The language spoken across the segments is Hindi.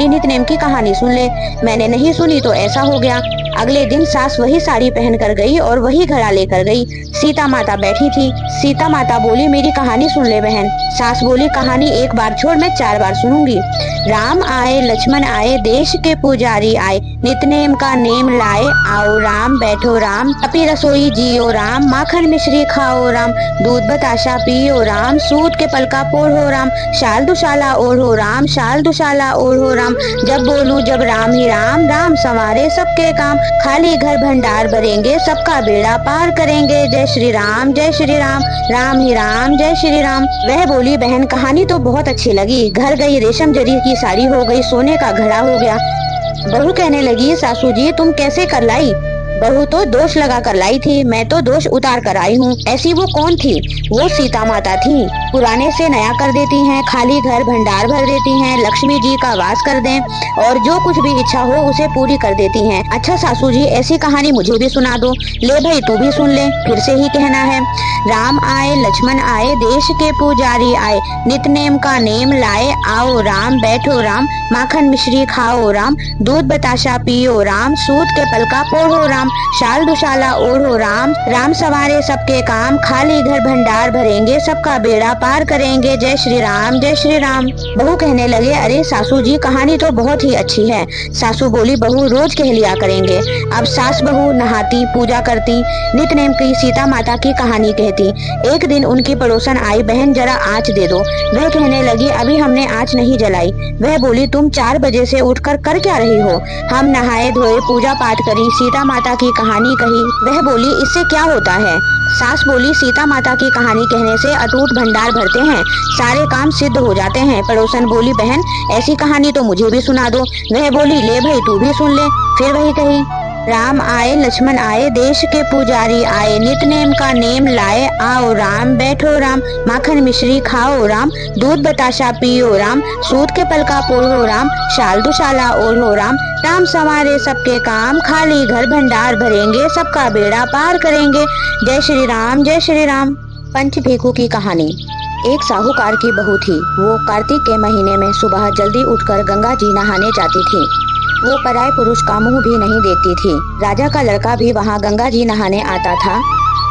बोली नितनेम की कहानी सुन ले। मैंने नहीं सुनी तो ऐसा हो गया। अगले दिन सास वही साड़ी पहन कर गई और वही घड़ा लेकर गई। सीता माता बैठी थी। सीता माता बोली मेरी कहानी सुन ले बहन। सास बोली कहानी एक बार छोड़, मैं 4 बार सुनूंगी। राम आए लक्ष्मण आए, देश के पुजारी आए, नितनेम का नेम लाए, आओ राम बैठो राम, अपनी रसोई जियो राम, माखन मिश्री खाओ राम, दूध बताशा पियो राम, सूत के पलका पोढ़ो राम, शाल दुशाला ओढ़ो राम, शाल दुशाला ओढ़ो राम, जब बोलूं जब राम ही राम, राम संवारे सबके काम, खाली घर भंडार भरेंगे, सबका बेड़ा पार करेंगे, जय श्री राम जय श्री राम, राम ही राम जय श्री राम। वह बोली बहन कहानी तो बहुत अच्छी लगी। घर गई रेशम जरी की साड़ी हो गई, सोने का घड़ा हो गया। बहू कहने लगी सासू जी तुम कैसे कर लाई? बहू तो दोष लगा कर लाई थी, मैं तो दोष उतार कर आई हूँ। ऐसी वो कौन थी? वो सीता माता थी। पुराने से नया कर देती हैं, खाली घर भंडार भर देती हैं, लक्ष्मी जी का वास कर दें और जो कुछ भी इच्छा हो उसे पूरी कर देती हैं। अच्छा सासू जी ऐसी कहानी मुझे भी सुना दो। ले भाई तू भी सुन ले, फिर से ही कहना है। राम आए लक्ष्मण आए, देश के पुजारी आए, नितनेम का नेम लाए, आओ राम बैठो राम, माखन मिश्री खाओ राम, दूध बताशा पियो राम, सूत के पलका पोढ़ो राम, शाल दुशाला ओढ़ो राम, राम सवारे सबके काम, खाली घर भंडार भरेंगे, सबका बेड़ा पार करेंगे, जय श्री राम जय श्री राम। बहू कहने लगे अरे सासू जी कहानी तो बहुत ही अच्छी है। सासू बोली बहू रोज कह लिया करेंगे। अब सास बहू नहाती पूजा करती, नितनेम की सीता माता की कहानी कहती। एक दिन उनकी पड़ोसन आई, बहन जरा आँच दे दो। वह कहने लगी अभी हमने आँच नहीं जलाई। वह बोली तुम 4 बजे से उठकर कर क्या रही हो? हम नहाए धोए पूजा पाठ करी, सीता माता की कहानी कही। वह बोली इससे क्या होता है? सास बोली सीता माता की कहानी कहने से अटूट भंडार भरते हैं, सारे काम सिद्ध हो जाते हैं। पड़ोसन बोली बहन ऐसी कहानी तो मुझे भी सुना दो। वह बोली ले भाई तू भी सुन ले। फिर वही कही राम आए लक्ष्मण आए, देश के पुजारी आए, नितनेम का नेम लाए, आओ राम बैठो राम, माखन मिश्री खाओ राम, दूध बताशा पियो राम, सूत के पलका पोढ़ो राम, शाल दुशाला ओढ़ो राम, राम संवारे सबके काम, खाली घर भंडार भरेंगे, सबका बेड़ा पार करेंगे, जय श्री राम जय श्री राम। पंच भेखू की कहानी। एक साहूकार की बहू थी। वो कार्तिक के महीने में सुबह जल्दी उठकर गंगा जी नहाने जाती थी। वो पराये पुरुष का मुंह भी नहीं देखती थी। राजा का लड़का भी वहाँ गंगा जी नहाने आता था।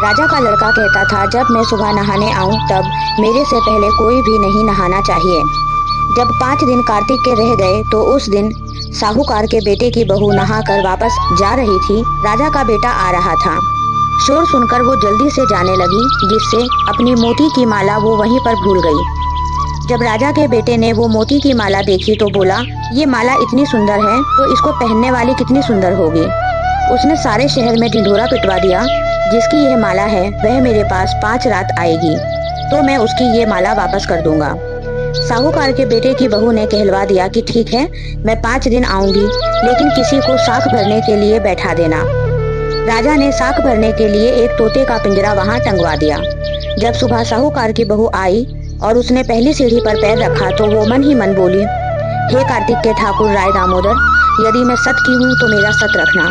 राजा का लड़का कहता था जब मैं सुबह नहाने आऊँ तब मेरे से पहले कोई भी नहीं नहाना चाहिए। जब 5 दिन कार्तिक के रह गए तो उस दिन साहूकार के बेटे की बहू नहाकर वापस जा रही थी। राजा का बेटा आ रहा था। शोर सुनकर वो जल्दी से जाने लगी, जिससे अपनी मोती की माला वो वहीं पर भूल गई। जब राजा के बेटे ने वो मोती की माला देखी तो बोला ये माला इतनी सुंदर है तो इसको पहनने वाली कितनी सुंदर होगी। उसने सारे शहर में ढिंढोरा पिटवा दिया, जिसकी यह माला है वह मेरे पास 5 रात आएगी तो मैं उसकी ये माला वापस कर दूंगा। साहूकार के बेटे की बहू ने कहलवा दिया कि ठीक है मैं 5 दिन आऊंगी, लेकिन किसी को साख भरने के लिए बैठा देना। राजा ने साख भरने के लिए एक तोते का पिंजरा वहाँ टंगवा दिया। जब सुबह साहूकार की बहू आई और उसने पहली सीढ़ी पर पैर रखा तो वो मन ही मन बोली हे कार्तिक के ठाकुर राय दामोदर, यदि मैं सत की हूँ तो मेरा सत रखना,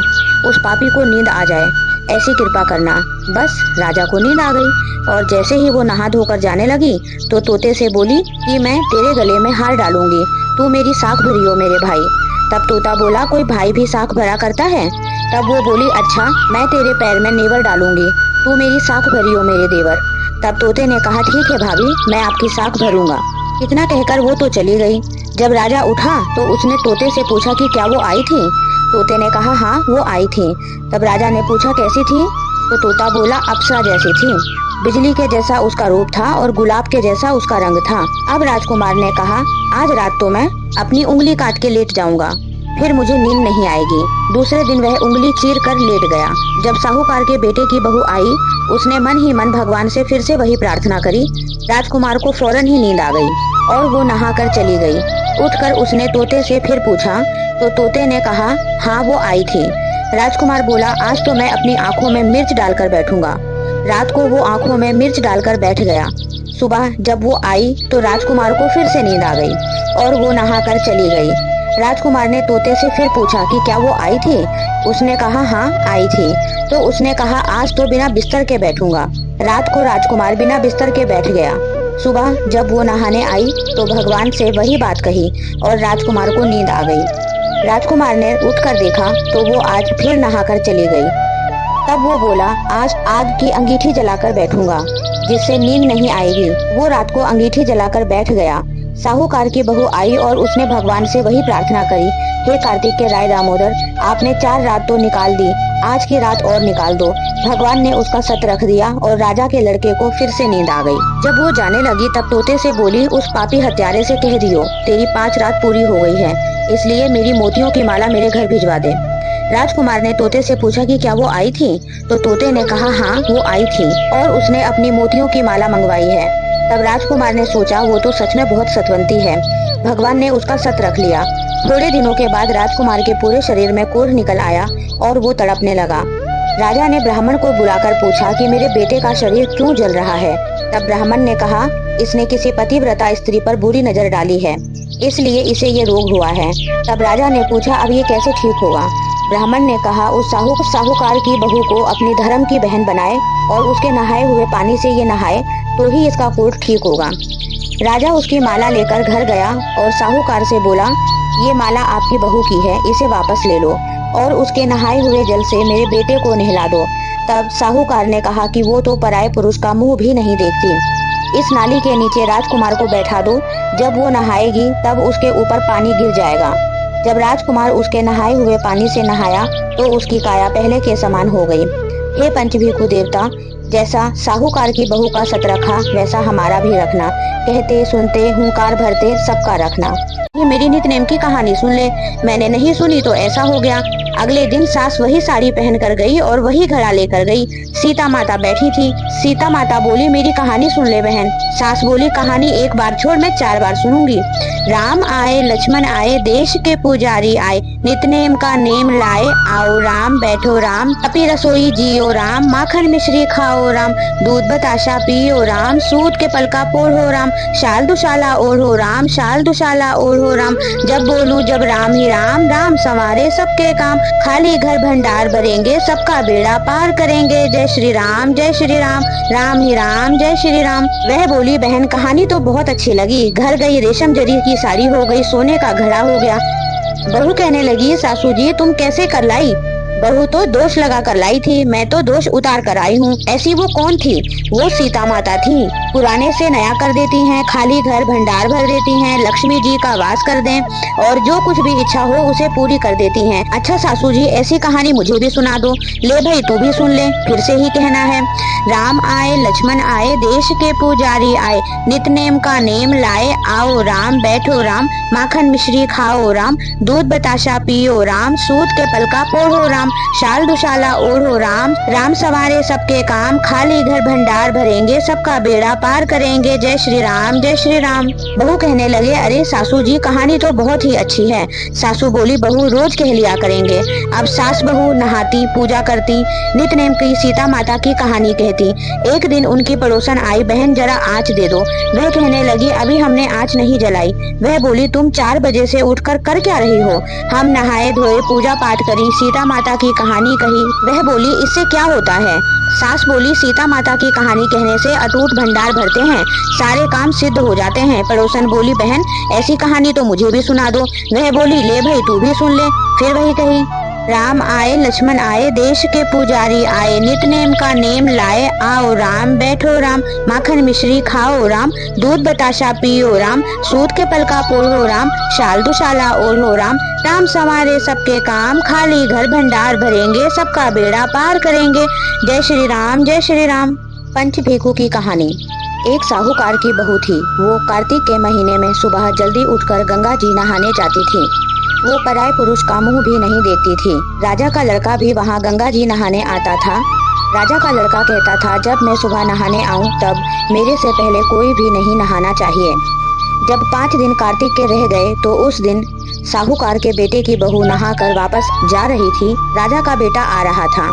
उस पापी को नींद आ जाए ऐसी कृपा करना। बस राजा को नींद आ गई और जैसे ही वो नहा धोकर जाने लगी तो तोते से बोली कि मैं तेरे गले में हार डालूंगी, तू मेरी साख भरियो मेरे भाई। तब तोता बोला कोई भाई भी साख भरा करता है? तब वो बोली अच्छा मैं तेरे पैर में नेवर डालूंगी, तू मेरी साख भरियो मेरे देवर। तब तोते ने कहा ठीक है भाभी मैं आपकी साख भरूंगा। इतना कहकर वो तो चली गई। जब राजा उठा तो उसने तोते से पूछा कि क्या वो आई थी? तोते ने कहा हाँ वो आई थी। तब राजा ने पूछा कैसी थी? तो तोता बोला अप्सरा जैसी थी, बिजली के जैसा उसका रूप था और गुलाब के जैसा उसका रंग था। अब राजकुमार ने कहा आज रात तो मैं अपनी उंगली काट के लेट जाऊंगा, फिर मुझे नींद नहीं आएगी। दूसरे दिन वह उंगली चीर कर लेट गया। जब साहूकार के बेटे की बहू आई उसने मन ही मन भगवान से फिर से वही प्रार्थना करी। राजकुमार को फौरन ही नींद आ गई और वो नहाकर चली गई। उठकर उसने तोते से फिर पूछा तो तोते ने कहा हाँ वो आई थी। राजकुमार बोला आज तो मैं अपनी आंखों में मिर्च डालकर बैठूंगा। रात को वो आंखों में मिर्च डालकर बैठ गया। सुबह जब वो आई तो राजकुमार को फिर से नींद आ गई और वो नहाकर चली गई। राजकुमार ने तोते से फिर पूछा कि क्या वो आई थी? उसने कहा हाँ आई थी। तो उसने कहा आज तो बिना बिस्तर के बैठूंगा। रात को राजकुमार बिना बिस्तर के बैठ गया। सुबह जब वो नहाने आई तो भगवान से वही बात कही और राजकुमार को नींद आ गई। राजकुमार ने उठकर देखा तो वो आज फिर नहाकर चली गई। तब वो बोला, आज आग की अंगीठी जलाकर बैठूंगा जिससे नींद नहीं आएगी। वो रात को अंगीठी जलाकर बैठ गया। साहूकार की बहू आई और उसने भगवान से वही प्रार्थना करी, हे कार्तिक के राय दामोदर, आपने 4 रात तो निकाल दी, आज की रात और निकाल दो। भगवान ने उसका सत रख दिया और राजा के लड़के को फिर से नींद आ गई। जब वो जाने लगी तब तोते से बोली, उस पापी हत्यारे से कह दियो तेरी 5 रात पूरी हो गई है, इसलिए मेरी मोतियों की माला मेरे घर भिजवा दे। राजकुमार ने तोते से पूछा कि क्या वो आई थी? तो तोते ने कहा, हाँ वो आई थी और उसने अपनी मोतियों की माला मंगवाई है। तब राजकुमार ने सोचा, वो तो सच में बहुत सतवंती है। भगवान ने उसका सत रख लिया। थोड़े दिनों के बाद राजकुमार के पूरे शरीर में कोढ़ निकल आया और वो तड़पने लगा। राजा ने ब्राह्मण को बुलाकर पूछा कि मेरे बेटे का शरीर क्यों जल रहा है? तब ब्राह्मण ने कहा, इसने किसी पतिव्रता स्त्री पर बुरी नजर डाली है, इसलिए इसे ये रोग हुआ है। तब राजा ने पूछा, अब ये कैसे ठीक होगा? ब्राह्मण ने कहा, उस साहूकार की बहू को अपनी धर्म की बहन बनाए और उसके नहाए हुए पानी से ये नहाए तो ही इसका कोढ़ ठीक होगा। राजा उसकी माला लेकर घर गया और साहूकार से बोला, ये माला आपकी बहू की है, इसे वापस ले लो और उसके नहाए हुए जल से मेरे बेटे को नहला दो। तब साहूकार ने कहा कि वो तो पराये पुरुष का मुंह भी नहीं देखती, इस नाली के नीचे राजकुमार को बैठा दो, जब वो नहाएगी तब उसके ऊपर पानी गिर जाएगा। जब राजकुमार उसके नहाए हुए पानी से नहाया तो उसकी काया पहले के समान हो गई। हे पंचभीखु देवता, जैसा साहूकार की बहू का सत रखा वैसा हमारा भी रखना, कहते सुनते हुंकार भरते सबका रखना। ये मेरी नित नेम की कहानी सुन ले, मैंने नहीं सुनी तो ऐसा हो गया। अगले दिन सास वही साड़ी पहन कर गई और वही घड़ा लेकर गई। सीता माता बैठी थी। सीता माता बोली, मेरी कहानी सुन ले बहन। सास बोली, कहानी एक बार छोड़, मैं 4 बार सुनूंगी। राम आए लक्ष्मण आए, देश के पुजारी आए, नितनेम का नेम लाए, आओ राम बैठो राम, अपी रसोई जियो राम, माखन मिश्री खाओ राम, दूध बताशा पियो राम, सूत के पलका पोढ़ो राम, शाल दुशाला ओढ़ो राम, शाल दुशाला ओढ़ो राम, जब बोलूं जब राम ही राम, राम संवारे सबके काम, खाली घर भंडार भरेंगे, सबका बेड़ा पार करेंगे, जय श्री राम जय श्री राम, राम ही राम जय श्री राम। वह बोली, बहन कहानी तो बहुत अच्छी लगी। घर गई, रेशम जरी की साड़ी हो गई, सोने का घड़ा हो गया। बहू कहने लगी, सासू जी तुम कैसे कर लाई? बहू तो दोष लगा कर लाई थी, मैं तो दोष उतार कर आई हूँ। ऐसी वो कौन थी? वो सीता माता थी। पुराने से नया कर देती हैं, खाली घर भंडार भर देती हैं, लक्ष्मी जी का वास कर दें और जो कुछ भी इच्छा हो उसे पूरी कर देती हैं। अच्छा सासू जी, ऐसी कहानी मुझे भी सुना दो। ले भाई तू भी सुन ले, फिर से ही कहना है। राम आए लक्ष्मण आए, देश के पुजारी आए, नितनेम का नेम लाए, आओ राम बैठो राम, माखन मिश्री खाओ राम, दूध बताशा पियो राम, सूत के पलका पोढ़ो राम, शाल दुशाला ओढ़ो राम, राम सवारे सबके काम, खाली घर भंडार भरेंगे, सबका बेड़ा पार करेंगे, जय श्री राम जय श्री राम। बहू कहने लगे, अरे सासू जी कहानी तो बहुत ही अच्छी है। सासू बोली, बहू रोज कह लिया करेंगे। अब सास बहू नहाती, पूजा करती, नितनेम की सीता माता की कहानी कहती। एक दिन उनकी पड़ोसन आई, बहन जरा आँच दे दो। वह कहने लगी, अभी हमने आँच नहीं जलाई। वह बोली, तुम 4 बजे से उठकर कर क्या रही हो? हम नहाए धोए, पूजा पाठ करी, सीता माता की कहानी कही। वह बोली, इससे क्या होता है? सास बोली, सीता माता की कहानी कहने से अटूट भंडार भरते हैं, सारे काम सिद्ध हो जाते हैं। पड़ोसन बोली, बहन ऐसी कहानी तो मुझे भी सुना दो। वह बोली, ले भाई तू भी सुन ले। फिर वही कही, राम आए लक्ष्मण आए, देश के पुजारी आए, नितनेम का नेम लाए, आओ राम बैठो राम, माखन मिश्री खाओ राम, दूध बताशा पियो राम, सूत के पलका पोढ़ो राम, शाल दुशाला ओढ़ो राम, राम संवारे सबके काम, खाली घर भंडार भरेंगे, सबका बेड़ा पार करेंगे, जय श्री राम जय श्री राम। पंचभीखु की कहानी। एक साहूकार की बहू थी। वो कार्तिक के महीने में सुबह जल्दी उठकर गंगा जी नहाने जाती थी। वो पराये पुरुष का मुंह भी नहीं देखती थी। राजा का लड़का भी वहाँ गंगा जी नहाने आता था। राजा का लड़का कहता था, जब मैं सुबह नहाने आऊँ तब मेरे से पहले कोई भी नहीं नहाना चाहिए। जब 5 दिन कार्तिक के रह गए तो उस दिन साहूकार के बेटे की बहू नहाकर वापस जा रही थी। राजा का बेटा आ रहा था।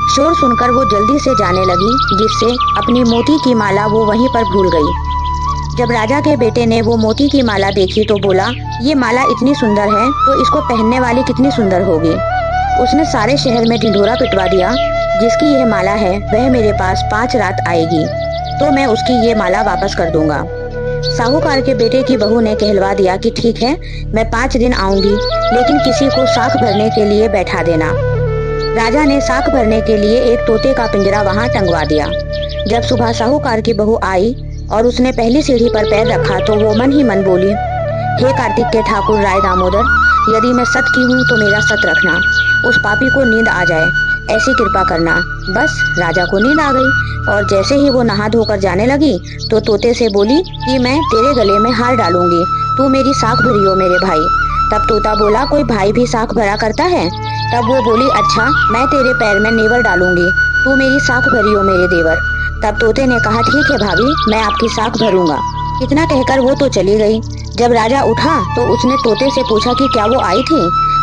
शोर सुनकर वो जल्दी से जाने लगी, जिससे अपनी मोती की माला वो वहीं पर भूल गई। जब राजा के बेटे ने वो मोती की माला देखी तो बोला, ये माला इतनी सुंदर है तो इसको पहनने वाली कितनी सुंदर होगी। उसने सारे शहर में ढिंढोरा पिटवा दिया, जिसकी यह माला है वह मेरे पास 5 रात आएगी तो मैं उसकी ये माला वापस कर दूंगा। साहूकार के बेटे की बहू ने कहलवा दिया कि ठीक है, मैं 5 दिन आऊंगी, लेकिन किसी को साख भरने के लिए बैठा देना। राजा ने साख भरने के लिए एक तोते का पिंजरा वहां टंगवा दिया। जब सुबह साहूकार की बहू आई और उसने पहली सीढ़ी पर पैर रखा तो वो मन ही मन बोली, हे कार्तिक के ठाकुर राय दामोदर, यदि मैं सत की हूँ तो मेरा सत रखना, उस पापी को नींद आ जाए ऐसी कृपा करना। बस राजा को नींद आ गई और जैसे ही वो नहा धोकर जाने लगी तो तोते से बोली कि मैं तेरे गले में हार डालूंगी, तू मेरी साख भरियो मेरे भाई। तब तोता बोला, कोई भाई भी साख भरा करता है? तब वो बोली, अच्छा मैं तेरे पैर में नेवर डालूंगी, तू मेरी साख भरियो मेरे देवर। तब तोते ने कहा, ठीक है भाभी, मैं आपकी साख भरूंगा। इतना कहकर वो तो चली गई। जब राजा उठा तो उसने तोते से पूछा कि क्या वो आई थी?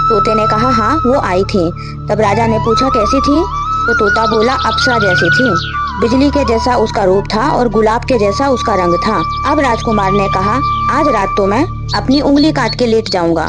तोते ने कहा, हाँ वो आई थी। तब राजा ने पूछा, कैसी थी? तो तोता बोला, अप्सरा जैसी थी, बिजली के जैसा उसका रूप था और गुलाब के जैसा उसका रंग था। अब राजकुमार ने कहा, आज रात तो मैं अपनी उंगली काट के लेट जाऊंगा,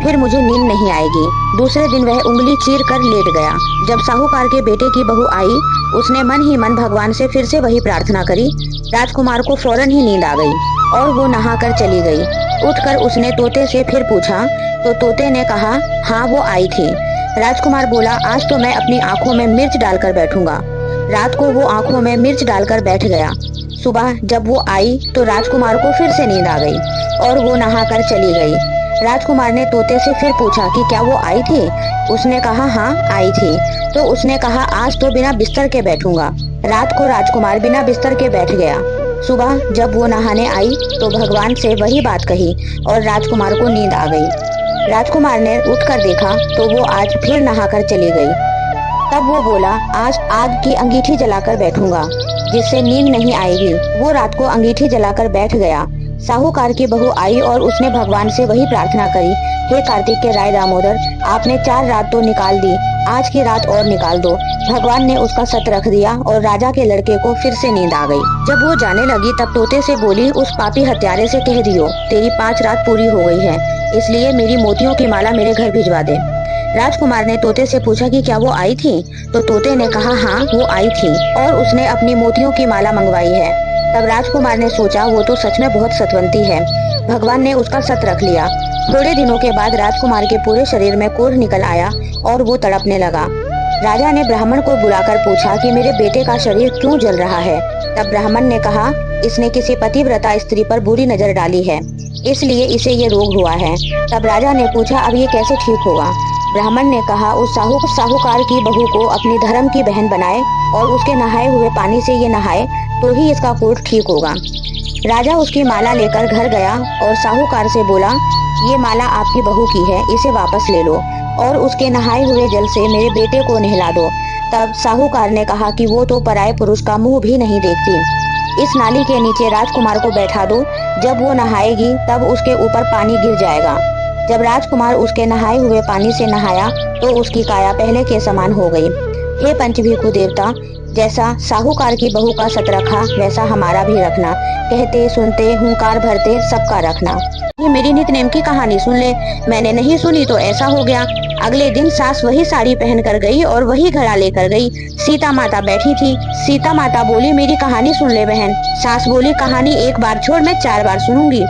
फिर मुझे नींद नहीं आएगी। दूसरे दिन वह उंगली चीर कर लेट गया। जब साहूकार के बेटे की बहू आई, उसने मन ही मन भगवान से फिर से वही प्रार्थना करी। राजकुमार को फौरन ही नींद आ गई और वो नहाकर चली गई। उठकर उसने तोते से फिर पूछा तो तोते ने कहा, हाँ वो आई थी। राजकुमार बोला, आज तो मैं अपनी आंखों में मिर्च डालकर बैठूंगा। रात को वो आंखों में मिर्च डालकर बैठ गया। सुबह जब वो आई तो राजकुमार को फिर से नींद आ गई और वो नहाकर चली गई। राजकुमार ने तोते से फिर पूछा कि क्या वो आई थी? उसने कहा, हाँ आई थी। तो उसने कहा, आज तो बिना बिस्तर के बैठूंगा। रात को राजकुमार बिना बिस्तर के बैठ गया। सुबह जब वो नहाने आई तो भगवान से वही बात कही और राजकुमार को नींद आ गई। राजकुमार ने उठकर देखा तो वो आज फिर नहाकर चली गई। तब वो बोला, आज आग की अंगीठी जलाकर बैठूंगा, जिससे नींद नहीं आएगी। वो रात को अंगीठी जलाकर बैठ गया। साहूकार की बहू आई और उसने भगवान से वही प्रार्थना करी, हे कार्तिक के राय दामोदर, आपने 4 रात तो निकाल दी, आज की रात और निकाल दो। भगवान ने उसका सत रख दिया और राजा के लड़के को फिर से नींद आ गई। जब वो जाने लगी तब तोते से बोली, उस पापी हत्यारे से कह दियो तेरी 5 रात पूरी हो गई है, इसलिए मेरी मोतियों की माला मेरे घर भिजवा दे। राजकुमार ने तोते से पूछा कि क्या वो आई थी? तो तोते ने कहा, हाँ वो आई थी और उसने अपनी मोतियों की माला मंगवाई है। तब राजकुमार ने सोचा, वो तो सच में बहुत सतवंती है। भगवान ने उसका सत रख लिया। थोड़े दिनों के बाद राजकुमार के पूरे शरीर में कोढ़ निकल आया और वो तड़पने लगा। राजा ने ब्राह्मण को बुलाकर पूछा कि मेरे बेटे का शरीर क्यों जल रहा है? तब ब्राह्मण ने कहा, इसने किसी पतिव्रता स्त्री पर बुरी नजर डाली है, इसलिए इसे ये रोग हुआ है। तब राजा ने पूछा, अब ये कैसे ठीक होगा? ब्राह्मण ने कहा, उस साहूकार की बहू को अपनी धर्म की बहन बनाए और उसके नहाए हुए पानी से ये नहाए तो ही इसका कोढ़ ठीक होगा। राजा उसकी माला लेकर घर गया और साहूकार से बोला, ये माला आपकी बहू की है, इसे वापस ले लो और उसके नहाए हुए जल से मेरे बेटे को नहला दो। तब साहूकार ने कहा कि वो तो पराये पुरुष का मुंह भी नहीं देखती। इस नाली के नीचे राजकुमार को बैठा दो, जब वो नहाएगी तब उसके ऊपर पानी गिर जाएगा। जब राजकुमार उसके नहाए हुए पानी से नहाया तो उसकी काया पहले के समान हो गई। हे पंचभीखु देवता, जैसा साहूकार की बहू का सत रखा वैसा हमारा भी रखना, कहते सुनते हुंकार भरते सबका रखना। ये मेरी नित नेम की कहानी सुन ले, मैंने नहीं सुनी तो ऐसा हो गया। अगले दिन सास वही साड़ी पहन कर गई और वही घड़ा लेकर गई। सीता माता बैठी थी। सीता माता बोली, मेरी कहानी सुन ले बहन। सास बोली, कहानी एक बार छोड़, मैं 4 बार सुनूंगी।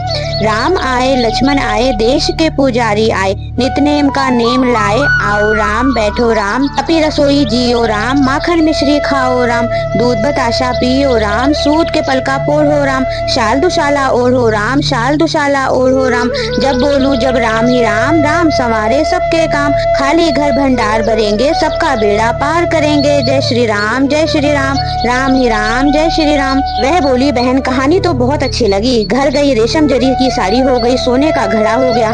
राम आए लक्ष्मण आए, देश के पुजारी आए, नितनेम का नेम लाए, आओ राम बैठो राम, अपनी रसोई जियो राम, माखन मिश्री खाओ राम, दूध बताशा पियो राम, सूत के पलका पोढ़ो राम, शाल दुशाला ओढ़ो राम, शाल दुशाला ओढ़ो राम, जब बोलूं जब राम ही राम, राम संवारे सबके काम, खाली घर भंडार भरेंगे, सबका बेड़ा पार करेंगे, जय श्री राम जय श्री राम, राम ही राम जय श्री राम। वह बोली, बहन कहानी तो बहुत अच्छी लगी। घर गई, रेशम जरी की साड़ी हो गई, सोने का घड़ा हो गया।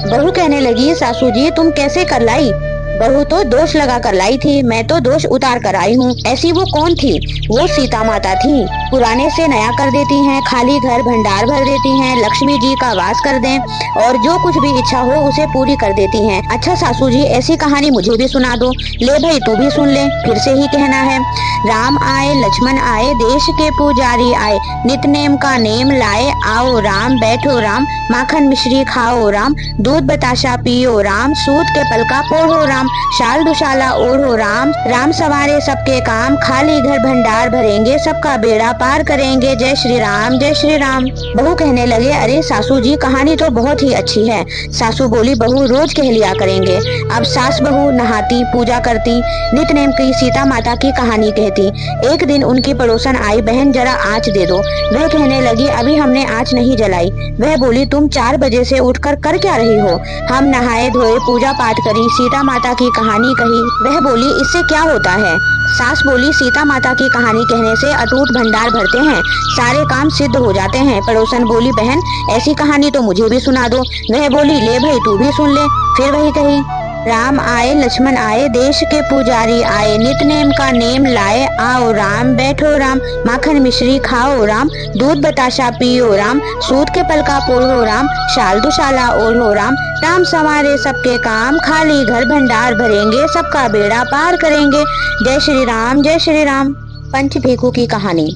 बहू कहने लगी, सासू जी तुम कैसे कर लाई? बहू तो दोष लगा कर लाई थी, मैं तो दोष उतार कर आई हूँ। ऐसी वो कौन थी? वो सीता माता थी। पुराने से नया कर देती हैं, खाली घर भंडार भर देती हैं, लक्ष्मी जी का वास कर दें और जो कुछ भी इच्छा हो उसे पूरी कर देती हैं। अच्छा सासू जी, ऐसी कहानी मुझे भी सुना दो। ले भाई तू भी सुन ले, फिर से ही कहना है। राम आए लक्ष्मण आए, देश के पुजारी आए, नितनेम का नेम लाए, आओ राम बैठो राम, माखन मिश्री खाओ राम, दूध बताशा पियो राम, सूत के पलका पोढ़ो राम, राम, शाल दुशाला ओढ़ो राम, राम सवारे सबके काम, खाली घर भंडार भरेंगे, सबका बेड़ा पार करेंगे, जय श्री राम जय श्री राम। बहू कहने लगे, अरे सासू जी कहानी तो बहुत ही अच्छी है। सासू बोली, बहू रोज कह लिया करेंगे। अब सास बहू नहाती, पूजा करती, नित नेम की सीता माता की कहानी कहती। एक दिन उनकी पड़ोसन आई, बहन जरा आँच दे दो। वह कहने लगी, अभी हमने आँच नहीं जलाई। वह बोली, तुम 4 बजे से उठकर कर क्या रही हो? हम नहाए धोए, पूजा पाठ करी, सीता माता की कहानी कही। वह बोली, इससे क्या होता है? सास बोली, सीता माता की कहानी कहने से अटूट भंडार भरते हैं, सारे काम सिद्ध हो जाते हैं। पड़ोसन बोली, बहन ऐसी कहानी तो मुझे भी सुना दो। वह बोली, ले भाई तू भी सुन ले। फिर वही कही, राम आए लक्ष्मण आए, देश के पुजारी आए, नित नेम का नेम लाए, आओ राम बैठो राम, माखन मिश्री खाओ राम, दूध बताशा पियो राम, सूत के पलका पोढ़ो राम, शाल दुशाला ओढ़ो राम, राम संवारे सबके काम, खाली घर भंडार भरेंगे, सबका बेड़ा पार करेंगे, जय श्री राम जय श्री राम। पंच भेखू की कहानी।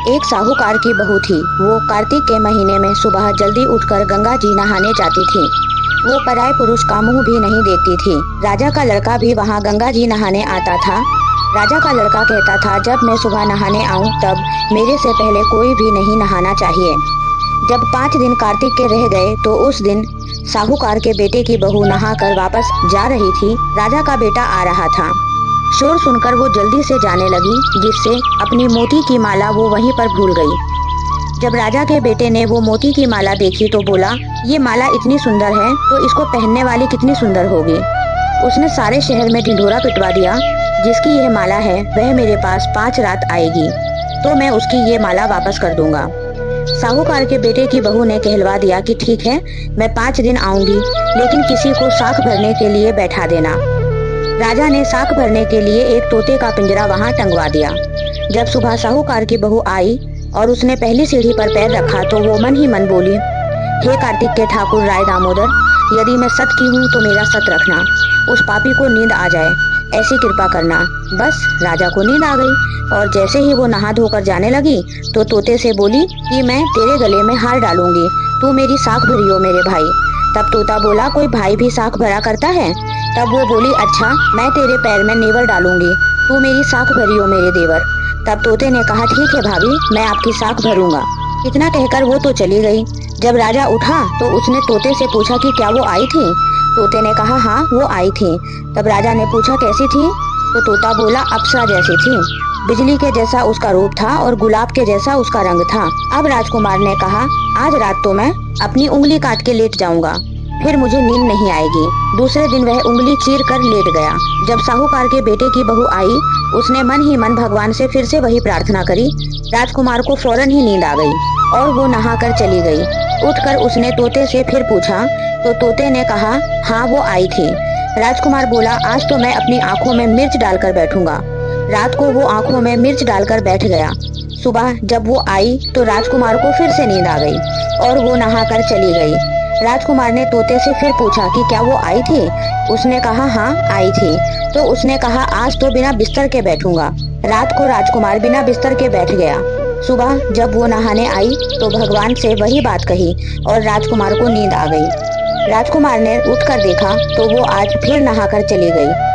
एक साहूकार की बहू थी। वो कार्तिक के महीने में सुबह जल्दी उठकर गंगा जी नहाने जाती थी। वो पराये पुरुष का मुंह भी नहीं देखती थी। राजा का लड़का भी वहाँ गंगा जी नहाने आता था। राजा का लड़का कहता था, जब मैं सुबह नहाने आऊँ तब मेरे से पहले कोई भी नहीं नहाना चाहिए। जब 5 दिन कार्तिक के रह गए तो उस दिन साहूकार के बेटे की बहू नहाकर वापस जा रही थी। राजा का बेटा आ रहा था। शोर सुनकर वो जल्दी से जाने लगी, जिससे अपनी मोती की माला वो वहीं पर भूल गई। जब राजा के बेटे ने वो मोती की माला देखी तो बोला, ये माला इतनी सुंदर है तो इसको पहनने वाली कितनी सुंदर होगी। उसने सारे शहर में ढिंढोरा पिटवा दिया, जिसकी यह माला है वह मेरे पास 5 रात आएगी तो मैं उसकी ये माला वापस कर दूंगा। साहूकार के बेटे की बहू ने कहलवा दिया कि ठीक है, मैं 5 दिन आऊंगी, लेकिन किसी को साख भरने के लिए बैठा देना। राजा ने साख भरने के लिए एक तोते का पिंजरा वहाँ टंगवा दिया। जब सुबह साहूकार की बहू आई और उसने पहली सीढ़ी पर पैर रखा तो वो मन ही मन बोली, हे कार्तिक के ठाकुर राय दामोदर, यदि मैं सत की हूँ तो मेरा सत रखना, उस पापी को नींद आ जाए ऐसी कृपा करना। बस राजा को नींद आ गई और जैसे ही वो नहा धोकर जाने लगी तो तोते से बोली कि मैं तेरे गले में हार डालूंगी, तू मेरी साख भरियो मेरे भाई। तब तोता बोला, कोई भाई भी साख भरा करता है? तब वो बोली, अच्छा मैं तेरे पैर में नेवर डालूंगी, तू मेरी साख भरियो मेरे देवर। तब तोते ने कहा, ठीक है भाभी, मैं आपकी साख भरूंगा। इतना कहकर वो तो चली गई। जब राजा उठा तो उसने तोते से पूछा कि क्या वो आई थी? तोते ने कहा, हाँ वो आई थी। तब राजा ने पूछा, कैसी थी? तो तोता बोला, अप्सरा जैसी थी, बिजली के जैसा उसका रूप था और गुलाब के जैसा उसका रंग था। अब राजकुमार ने कहा, आज रात तो मैं अपनी उंगली काट के लेट जाऊंगा, फिर मुझे नींद नहीं आएगी। दूसरे दिन वह उंगली चीर कर लेट गया। जब साहूकार के बेटे की बहू आई, उसने मन ही मन भगवान से फिर से वही प्रार्थना करी। राजकुमार को फौरन ही नींद आ गई और वो नहाकर चली गई। उठकर उसने तोते से फिर पूछा तो तोते ने कहा, हाँ वो आई थी। राजकुमार बोला, आज तो मैं अपनी आंखों में मिर्च डालकर बैठूंगा। रात को वो आंखों में मिर्च डालकर बैठ गया। सुबह जब वो आई तो राजकुमार को फिर से नींद आ गई और वो नहाकर चली गई। राजकुमार ने तोते से फिर पूछा कि क्या वो आई थी? उसने कहा, हाँ आई थी। तो उसने कहा, आज तो बिना बिस्तर के बैठूंगा। रात को राजकुमार बिना बिस्तर के बैठ गया। सुबह जब वो नहाने आई तो भगवान से वही बात कही और राजकुमार को नींद आ गई। राजकुमार ने उठकर देखा तो वो आज फिर नहाकर चली गई।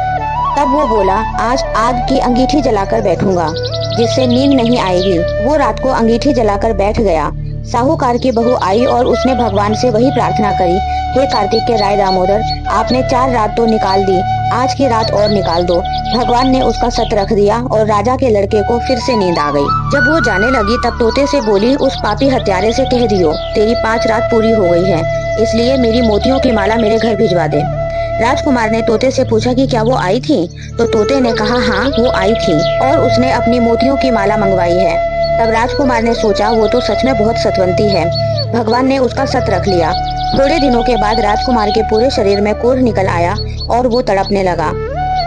तब वो बोला, आज आग की अंगीठी जलाकर बैठूंगा, जिससे नींद नहीं आएगी। वो रात को अंगीठी जलाकर बैठ गया। साहूकार की बहू आई और उसने भगवान से वही प्रार्थना करी, हे कार्तिक के राय दामोदर, आपने 4 रात तो निकाल दी, आज की रात और निकाल दो। भगवान ने उसका सत रख दिया और राजा के लड़के को फिर से नींद आ गई। जब वो जाने लगी तब तोते से बोली, उस पापी हत्यारे से कह दियो तेरी 5 रात पूरी हो गई है, इसलिए मेरी मोतियों की माला मेरे घर भिजवा दे। राजकुमार ने तोते से पूछा कि क्या वो आई थी? तो तोते ने कहा, हाँ वो आई थी और उसने अपनी मोतियों की माला मंगवाई है। तब राजकुमार ने सोचा, वो तो सच में बहुत सतवंती है। भगवान ने उसका सत रख लिया। थोड़े दिनों के बाद राजकुमार के पूरे शरीर में कोढ़ निकल आया और वो तड़पने लगा।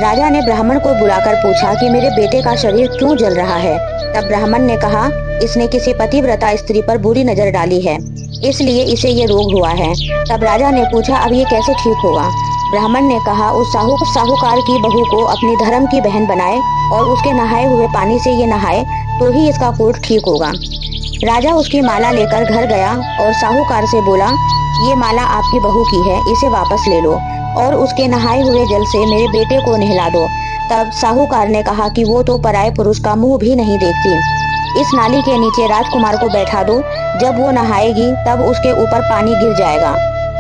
राजा ने ब्राह्मण को बुलाकर पूछा कि मेरे बेटे का शरीर क्यों जल रहा है? तब ब्राह्मण ने कहा, इसने किसी पतिव्रता स्त्री पर बुरी नजर डाली है, इसलिए इसे ये रोग हुआ है। तब राजा ने पूछा, अब ये कैसे ठीक होगा? ब्राह्मण ने कहा, उस साहूकार की बहू को अपनी धर्म की बहन बनाए और उसके नहाए हुए पानी से ये नहाए तो ही इसका कोढ़ ठीक होगा। राजा उसकी माला लेकर घर गया और साहूकार से बोला, ये माला आपकी बहू की है, इसे वापस ले लो और उसके नहाए हुए जल से मेरे बेटे को नहला दो। तब साहूकार ने कहा कि वो तो पराये पुरुष का मुंह भी नहीं देखती। इस नाली के नीचे राजकुमार को बैठा दो, जब वो नहाएगी तब उसके ऊपर पानी गिर जाएगा।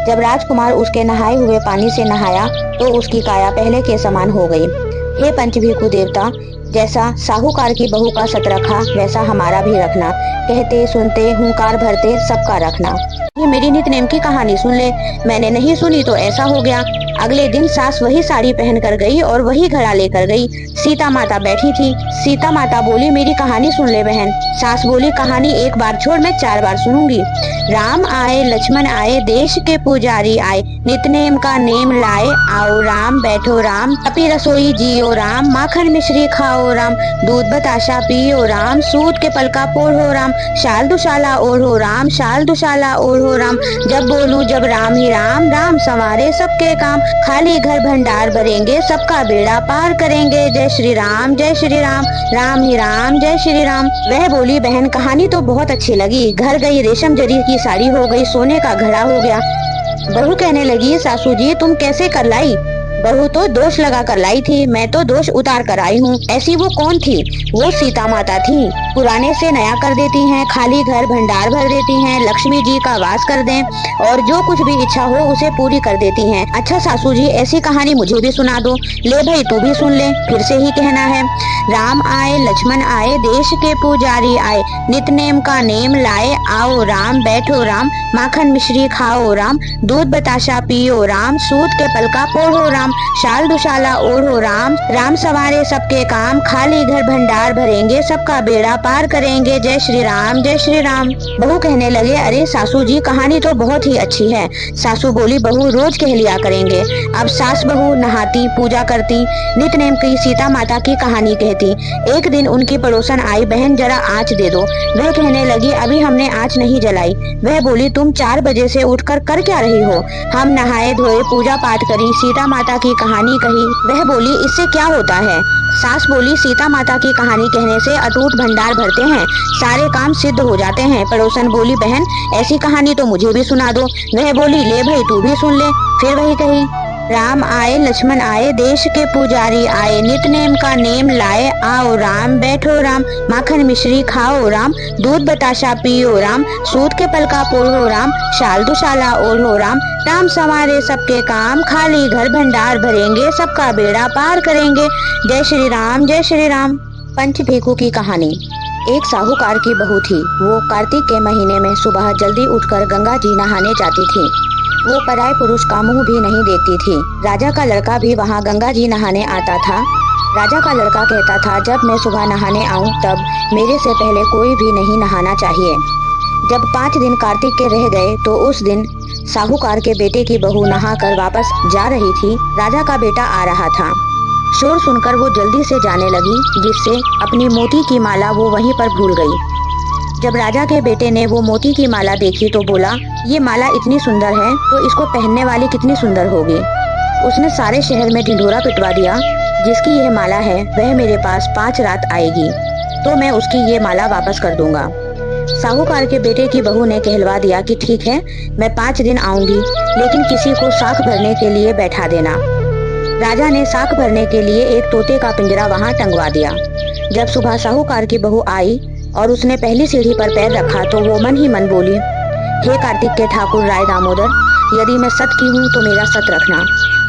जब राजकुमार उसके नहाए हुए पानी से नहाया तो उसकी काया पहले के समान हो गई। हे पंचभीखु देवता, जैसा साहूकार की बहू का सत रखा वैसा हमारा भी रखना। कहते सुनते हुंकार भरते सबका रखना। ये मेरी नित्य की कहानी सुन ले, मैंने नहीं सुनी तो ऐसा हो गया। अगले दिन सास वही साड़ी पहन कर गई और वही घड़ा लेकर गई। सीता माता बैठी थी। सीता माता बोली मेरी कहानी सुन ले बहन। सास बोली कहानी एक बार छोड़ मैं 4 बार सुनूंगी। राम आए लक्ष्मण आए देश के पुजारी आए, नितनेम का नेम लाए आओ राम बैठो राम, अपी रसोई जियो राम, माखन मिश्री खाओ राम, दूध बताशा पियो राम, सूत के पलका पोढ़ो राम, शाल दुशाला ओढ़ो राम, शाल दुशाला ओढ़ो राम, जब बोलूं जब राम ही राम, राम संवारे सबके काम, खाली घर भंडार भरेंगे सबका बेड़ा पार करेंगे, जय श्री राम जय श्री राम, राम ही राम जय श्री राम। वह बोली बहन कहानी तो बहुत अच्छी लगी। घर गई रेशम जरी की साड़ी हो गई, सोने का घड़ा हो गया। बहू कहने लगी सासू जी तुम कैसे कर लाई? बहू तो दोष लगा कर लाई थी, मैं तो दोष उतार कर आई हूँ। ऐसी वो कौन थी? वो सीता माता थी। पुराने से नया कर देती हैं, खाली घर भंडार भर देती हैं, लक्ष्मी जी का वास कर दें और जो कुछ भी इच्छा हो उसे पूरी कर देती हैं। अच्छा सासू जी ऐसी कहानी मुझे भी सुना दो। ले भाई तू भी सुन ले, फिर से ही कहना है। राम आए लक्ष्मण आए देश के पुजारी आए, नितनेम का नेम लाए आओ राम बैठो राम, माखन मिश्री खाओ राम, दूध बताशा पियो राम, सूत के पलका पोढ़ो राम, शाल दुशाला ओढ़ो राम, राम सवारे सबके काम, खाली घर भंडार भरेंगे सबका बेड़ा पार करेंगे, जय श्री राम जय श्री राम। बहू कहने लगे अरे सासू जी कहानी तो बहुत ही अच्छी है। सासू बोली बहू रोज कह लिया करेंगे। अब सास बहू नहाती पूजा करती, नितनेम की सीता माता की कहानी कहती। एक दिन उनकी पड़ोसन आई, बहन जरा आँच दे दो। वह कहने लगी अभी हमने आँच नहीं जलाई। वह बोली तुम 4 बजे से उठकर कर क्या रही हो? हम नहाए धोए पूजा पाठ करी, सीता माता की कहानी कही। वह बोली इससे क्या होता है? सास बोली सीता माता की कहानी कहने से अटूट भंडार भरते हैं, सारे काम सिद्ध हो जाते हैं। पड़ोसन बोली बहन ऐसी कहानी तो मुझे भी सुना दो। वह बोली ले भाई तू भी सुन ले। फिर वही कही राम आए लक्ष्मण आए देश के पुजारी आए, नितनेम का नेम लाए आओ राम बैठो राम, माखन मिश्री खाओ राम, दूध बताशा पियो राम, सूत के पलका पोढ़ो राम, शाल दुशाला ओढ़ो राम, राम संवारे सबके काम, खाली घर भंडार भरेंगे सबका बेड़ा पार करेंगे, जय श्री राम जय श्री राम। पंचभीखु की कहानी। एक साहूकार की बहू थी। वो कार्तिक के महीने में सुबह जल्दी उठकर गंगा जी नहाने जाती थी। वो पराये पुरुष का मुंह भी नहीं देखती थी। राजा का लड़का भी वहाँ गंगा जी नहाने आता था। राजा का लड़का कहता था जब मैं सुबह नहाने आऊँ तब मेरे से पहले कोई भी नहीं नहाना चाहिए। जब 5 दिन कार्तिक के रह गए तो उस दिन साहूकार के बेटे की बहू नहाकर वापस जा रही थी। राजा का बेटा आ रहा था। शोर सुनकर वो जल्दी से जाने लगी, जिससे अपनी मोती की माला वो वहीं पर भूल गई। जब राजा के बेटे ने वो मोती की माला देखी तो बोला ये माला इतनी सुंदर है तो इसको पहनने वाली कितनी सुंदर होगी। उसने सारे शहर में ढिंढोरा पिटवा दिया, जिसकी यह माला है वह मेरे पास 5 रात आएगी तो मैं उसकी ये माला वापस कर दूंगा। साहूकार के बेटे की बहू ने कहलवा दिया कि ठीक है मैं 5 दिन आऊंगी, लेकिन किसी को साख भरने के लिए बैठा देना। राजा ने साख भरने के लिए एक तोते का पिंजरा वहाँ टंगवा दिया। जब सुबह साहूकार की बहू आई और उसने पहली सीढ़ी पर पैर रखा तो वो मन ही मन बोली हे कार्तिक के ठाकुर राय दामोदर, यदि मैं सत की हूँ तो मेरा सत रखना,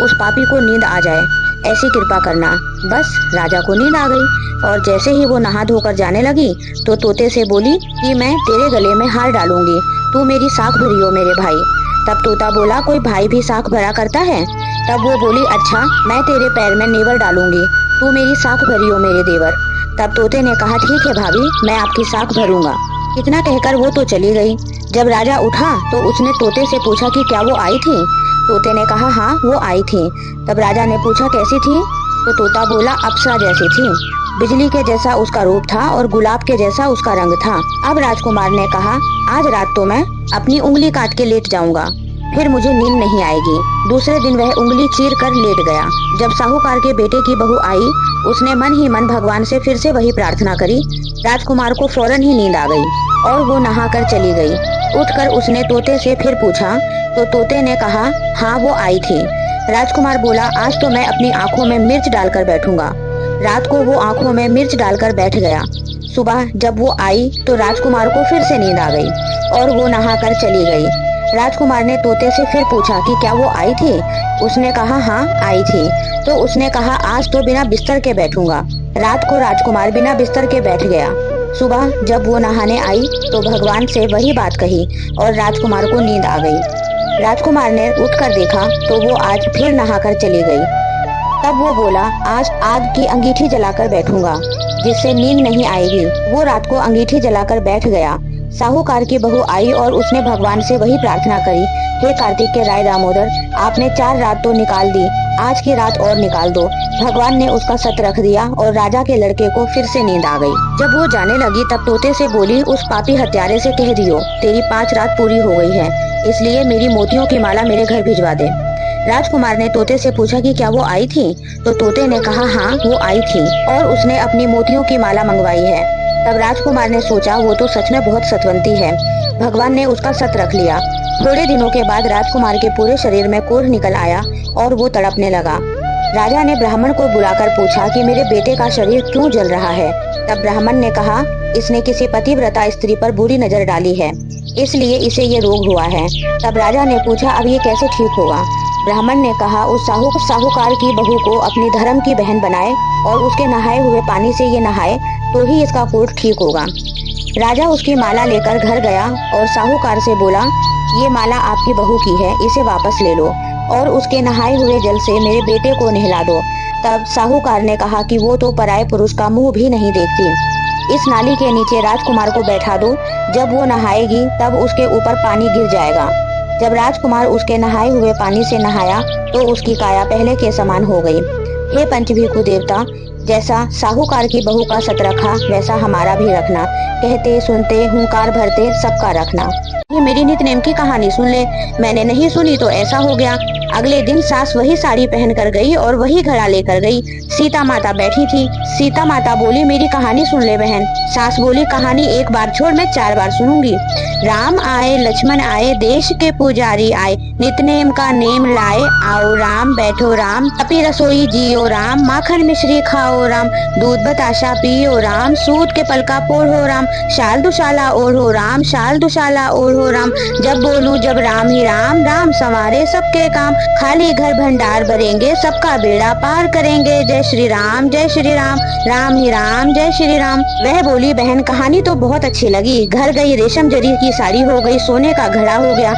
उस पापी को नींद आ जाए ऐसी कृपा करना। बस राजा को नींद आ गई और जैसे ही वो नहा धोकर जाने लगी तो तोते से बोली कि मैं तेरे गले में हार डालूंगी, तू मेरी साख भरियो मेरे भाई। तब तोता बोला कोई भाई भी साख भरा करता है? तब वो बोली अच्छा मैं तेरे पैर में नेवर डालूंगी, तू मेरी साख भरियो मेरे देवर। तब तोते ने कहा ठीक है भाभी मैं आपकी साख भरूंगा। इतना कहकर वो तो चली गई। जब राजा उठा तो उसने तोते से पूछा कि क्या वो आई थी? तोते ने कहा हाँ वो आई थी। तब राजा ने पूछा कैसी थी? तो तोता बोला अप्सरा जैसी थी, बिजली के जैसा उसका रूप था और गुलाब के जैसा उसका रंग था। अब राजकुमार ने कहा आज रात तो मैं अपनी उंगली काट के लेट जाऊंगा, फिर मुझे नींद नहीं आएगी। दूसरे दिन वह उंगली चीर कर लेट गया। जब साहूकार के बेटे की बहू आई उसने मन ही मन भगवान से फिर से वही प्रार्थना करी। राजकुमार को फौरन ही नींद आ गई और वो नहाकर चली गई। उठकर उसने तोते से फिर पूछा तो तोते ने कहा हाँ वो आई थी। राजकुमार बोला, आज तो मैं अपनी आंखों में मिर्च डालकर बैठूंगा। रात को वो आंखों में मिर्च डालकर बैठ गया। सुबह जब वो आई तो राजकुमार को फिर से नींद आ गई और वो नहाकर चली गई। राजकुमार ने तोते से फिर पूछा कि क्या वो आई थी? उसने कहा हाँ आई थी। तो उसने कहा, आज तो बिना बिस्तर के बैठूंगा। रात को राजकुमार बिना बिस्तर के बैठ गया। सुबह जब वो नहाने आई तो भगवान से वही बात कही और राजकुमार को नींद आ गई। राजकुमार ने उठकर देखा तो वो आज फिर नहाकर चली गई। तब वो बोला, आज आग की अंगीठी जलाकर बैठूंगा जिससे नींद नहीं आएगी। वो रात को अंगीठी जलाकर बैठ गया। साहूकार की बहू आई और उसने भगवान से वही प्रार्थना करी, हे कार्तिक के राय दामोदर, आपने 4 रात तो निकाल दी, आज की रात और निकाल दो। भगवान ने उसका सत रख दिया और राजा के लड़के को फिर से नींद आ गई। जब वो जाने लगी तब तोते से बोली, उस पापी हत्यारे से कह दियो तेरी 5 रात पूरी हो गई है, इसलिए मेरी मोतियों की माला मेरे घर भिजवा दे। राजकुमार ने तोते से पूछा कि क्या वो आई थी? तो तोते ने कहा हाँ वो आई थी और उसने अपनी मोतियों की माला मंगवाई है। तब राजकुमार ने सोचा वो तो सच में बहुत सतवंती है। भगवान ने उसका सत रख लिया। थोड़े दिनों के बाद राजकुमार के पूरे शरीर में कोढ़ निकल आया और वो तड़पने लगा। राजा ने ब्राह्मण को बुलाकर पूछा कि मेरे बेटे का शरीर क्यों जल रहा है? तब ब्राह्मण ने कहा, इसने किसी पतिव्रता स्त्री पर बुरी नजर डाली है, इसलिए इसे ये रोग हुआ है। तब राजा ने पूछा, अब ये कैसे ठीक होगा? ब्राह्मण ने कहा, उस साहूकार की बहू को अपनी धर्म की बहन बनाए और उसके नहाए हुए पानी से ये नहाए तो ही इसका कोढ़ ठीक होगा। राजा उसकी माला लेकर घर गया और साहूकार से बोला, ये माला आपकी बहू की है, इसे वापस ले लो और उसके नहाए हुए जल से मेरे बेटे को नहला दो। तब साहूकार ने कहा कि वो तो पराये पुरुष का मुंह भी नहीं देखती। इस नाली के नीचे राजकुमार को बैठा दो, जब वो नहाएगी तब उसके ऊपर पानी गिर जाएगा। जब राजकुमार उसके नहाए हुए पानी से नहाया तो उसकी काया पहले के समान हो गई। हे पंचभीखु देवता, जैसा साहूकार की बहू का सत रखा वैसा हमारा भी रखना। कहते सुनते हुंकार भरते सबका रखना। ये मेरी नितनेम की कहानी सुन ले, मैंने नहीं सुनी तो ऐसा हो गया। अगले दिन सास वही साड़ी पहन कर गई और वही घड़ा लेकर गई। सीता माता बैठी थी। सीता माता बोली, मेरी कहानी सुन ले बहन। सास बोली, कहानी एक बार छोड़, मैं 4 बार सुनूंगी। राम आए लक्ष्मण आए, देश के पुजारी आए, नितनेम का नेम लाए, आओ राम बैठो राम, अपी रसोई जियो राम, माखन मिश्री खाओ राम, दूध बताशा पियो राम, सूत के पलका पोढ़ो राम, शाल दुशाला ओढ़ो राम, शाल दुशाला ओढ़ो राम, जब बोलूं जब राम ही राम, राम संवारे सबके काम, खाली घर भंडार भरेंगे, सबका बेड़ा पार करेंगे, जय श्री राम राम ही राम, जय श्री राम। वह बोली, बहन कहानी तो बहुत अच्छी लगी, घर गई रेशम जरी की साड़ी हो गई, सोने का घड़ा हो गया।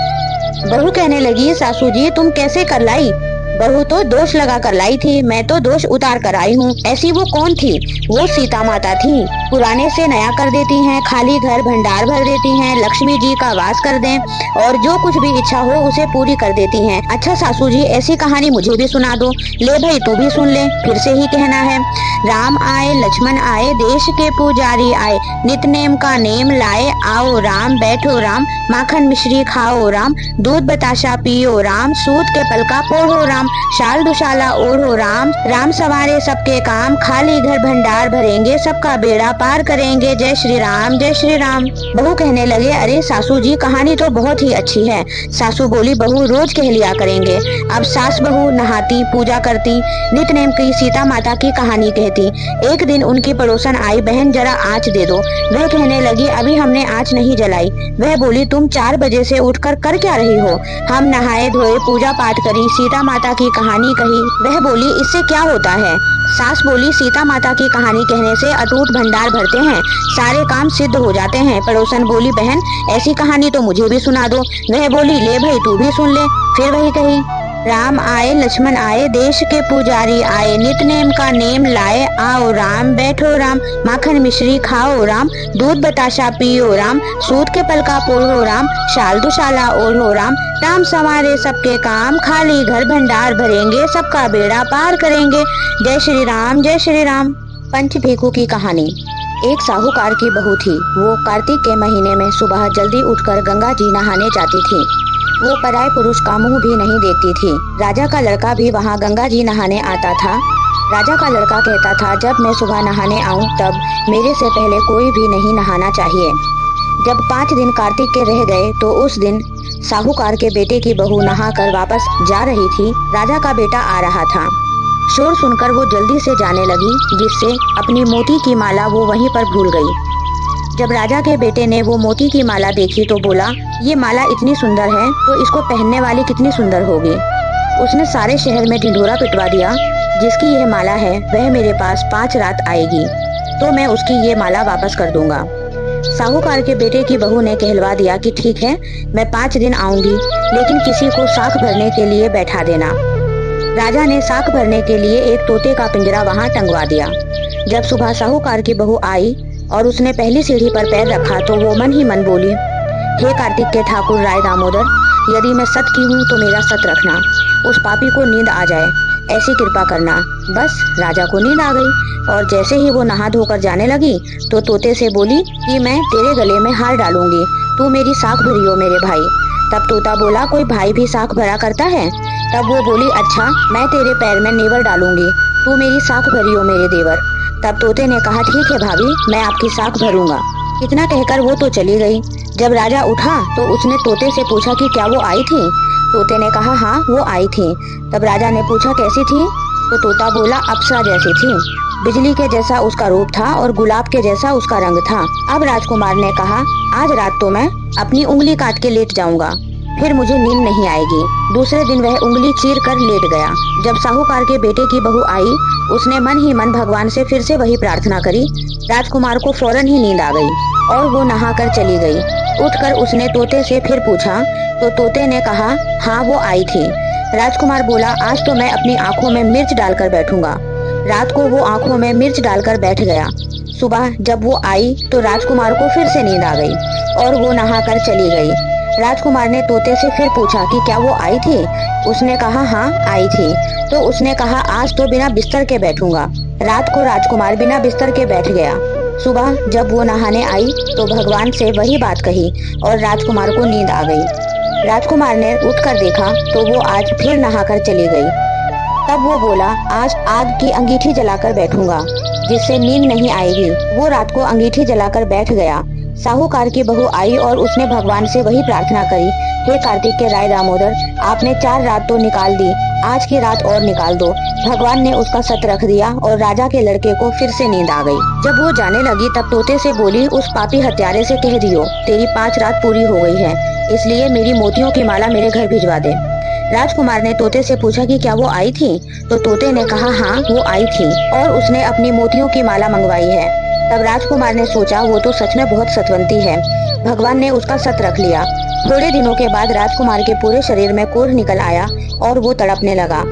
बहू कहने लगी, सासू जी तुम कैसे कर लाई? बहू तो दोष लगा कर लाई थी, मैं तो दोष उतार कर आई हूँ। ऐसी वो कौन थी? वो सीता माता थी। पुराने से नया कर देती हैं, खाली घर भंडार भर देती हैं, लक्ष्मी जी का वास कर दें और जो कुछ भी इच्छा हो उसे पूरी कर देती हैं। अच्छा सासू जी, ऐसी कहानी मुझे भी सुना दो। ले भाई तू भी सुन ले, फिर से ही कहना है। राम आए लक्ष्मण आए, देश के पुजारी आए, नितनेम का नेम लाए, आओ राम बैठो राम, माखन मिश्री खाओ राम, दूध बताशा पियो राम, सूत के पलका पोढ़ो राम, शाल दुशाला ओढ़ो राम, राम सवारे सबके काम, खाली घर भंडार भरेंगे, सबका बेड़ा पार करेंगे, जय श्री राम जय श्री राम। बहू कहने लगे, अरे सासू जी कहानी तो बहुत ही अच्छी है। सासू बोली, बहू रोज कह लिया करेंगे। अब सास बहू नहाती पूजा करती, नितनेम की सीता माता की कहानी कहती। एक दिन उनकी पड़ोसन आई, बहन जरा आँच दे दो। वह कहने लगी, अभी हमने आँच नहीं जलाई। वह बोली, तुम 4 बजे से उठकर कर क्या रही हो? हम नहाए धोए पूजा पाठ करी, सीता माता की कहानी कही। वह बोली, इससे क्या होता है? सास बोली, सीता माता की कहानी कहने से अटूट भंडार भरते हैं, सारे काम सिद्ध हो जाते हैं। पड़ोसन बोली, बहन ऐसी कहानी तो मुझे भी सुना दो। वह बोली, ले भाई तू भी सुन ले। फिर वही कही, राम आए लक्ष्मण आए, देश के पुजारी आए, नितनेम का नेम लाए, आओ राम बैठो राम, माखन मिश्री खाओ राम, दूध बताशा पियो राम, सूत के पलका पोढ़ो राम, शाल दुशाला ओढ़ो राम, राम संवारे सबके काम, खाली घर भंडार भरेंगे, सबका बेड़ा पार करेंगे, जय श्री राम जय श्री राम। पंचभीखु की कहानी। एक साहूकार की बहू थी। वो कार्तिक के महीने में सुबह जल्दी उठकर गंगा जी नहाने जाती थी। वो पराये पुरुष का मुंह भी नहीं देखती थी। राजा का लड़का भी वहाँ गंगा जी नहाने आता था। राजा का लड़का कहता था, जब मैं सुबह नहाने आऊँ तब मेरे से पहले कोई भी नहीं नहाना चाहिए। जब 5 दिन कार्तिक के रह गए तो उस दिन साहूकार के बेटे की बहू नहाकर वापस जा रही थी। राजा का बेटा आ रहा था। शोर सुनकर वो जल्दी से जाने लगी, जिससे अपनी मोती की माला वो वहीं पर भूल गई। जब राजा के बेटे ने वो मोती की माला देखी तो बोला, ये माला इतनी सुंदर है तो इसको पहनने वाली कितनी सुंदर होगी। उसने सारे शहर में ढिंढोरा पिटवा दिया, जिसकी यह माला है वह मेरे पास 5 रात आएगी तो मैं उसकी ये माला वापस कर दूंगा। साहूकार के बेटे की बहू ने कहलवा दिया कि ठीक है, मैं 5 दिन आऊंगी, लेकिन किसी को साख भरने के लिए बैठा देना। राजा ने साख भरने के लिए एक तोते का पिंजरा वहां टंगवा दिया। जब सुबह साहूकार की बहू आई और उसने पहली सीढ़ी पर पैर रखा तो वो मन ही मन बोली, हे कार्तिक के ठाकुर राय दामोदर, यदि मैं सत की हूँ तो मेरा सत रखना, उस पापी को नींद आ जाए ऐसी कृपा करना। बस राजा को नींद आ गई और जैसे ही वो नहा धोकर जाने लगी तो तोते से बोली कि मैं तेरे गले में हार डालूंगी, तू मेरी साख भरियो मेरे भाई। तब तोता बोला, कोई भाई भी साख भरा करता है? तब वो बोली, अच्छा मैं तेरे पैर में नेवर डालूंगी, तू मेरी साख भरियो मेरे देवर। तब तोते ने कहा, ठीक है भाभी, मैं आपकी साख भरूंगा। इतना कहकर वो तो चली गई। जब राजा उठा तो उसने तोते से पूछा कि क्या वो आई थी? तोते ने कहा, हाँ वो आई थी। तब राजा ने पूछा, कैसी थी? तो तोता बोला, अप्सरा जैसी थी, बिजली के जैसा उसका रूप था और गुलाब के जैसा उसका रंग था। अब राजकुमार ने कहा, आज रात तो मैं अपनी उंगली काट के लेट जाऊंगा, फिर मुझे नींद नहीं आएगी। दूसरे दिन वह उंगली चीर कर लेट गया। जब साहूकार के बेटे की बहू आई, उसने मन ही मन भगवान से फिर से वही प्रार्थना करी। राजकुमार को फौरन ही नींद आ गई और वो नहाकर चली गई। उठकर उसने तोते से फिर पूछा तो तोते ने कहा, हाँ वो आई थी। राजकुमार बोला, आज तो मैं अपनी आंखों में मिर्च डालकर बैठूंगा। रात को वो आंखों में मिर्च डालकर बैठ गया। सुबह जब वो आई तो राजकुमार को फिर से नींद आ गई और वो नहाकर चली गई। राजकुमार ने तोते से फिर पूछा कि क्या वो आई थी? उसने कहा, हाँ आई थी। तो उसने कहा, आज तो बिना बिस्तर के बैठूंगा। रात को राजकुमार बिना बिस्तर के बैठ गया। सुबह जब वो नहाने आई तो भगवान से वही बात कही और राजकुमार को नींद आ गई। राजकुमार ने उठकर देखा तो वो आज फिर नहाकर चली गई। तब वो बोला, आज आग की अंगीठी जलाकर बैठूंगा, जिससे नींद नहीं आएगी। वो रात को अंगीठी जलाकर बैठ गया। साहूकार की बहू आई और उसने भगवान से वही प्रार्थना करी, हे कार्तिक के राय दामोदर, आपने 4 रात तो निकाल दी, आज की रात और निकाल दो। भगवान ने उसका सत रख दिया और राजा के लड़के को फिर से नींद आ गई। जब वो जाने लगी तब तोते से बोली, उस पापी हत्यारे से कह दियो तेरी 5 रात पूरी हो गई है, इसलिए मेरी मोतियों की माला मेरे घर भिजवा दे। राजकुमार ने तोते से पूछा कि क्या वो आई थी? तो तोते ने कहा, हाँ वो आई थी और उसने अपनी मोतियों की माला मंगवाई है। तब राजकुमार ने सोचा, वो तो सच में बहुत सतवंती है। भगवान ने उसका सत रख लिया। थोड़े दिनों के बाद राजकुमार के पूरे शरीर में कोढ़ निकल आया और वो तड़पने लगा।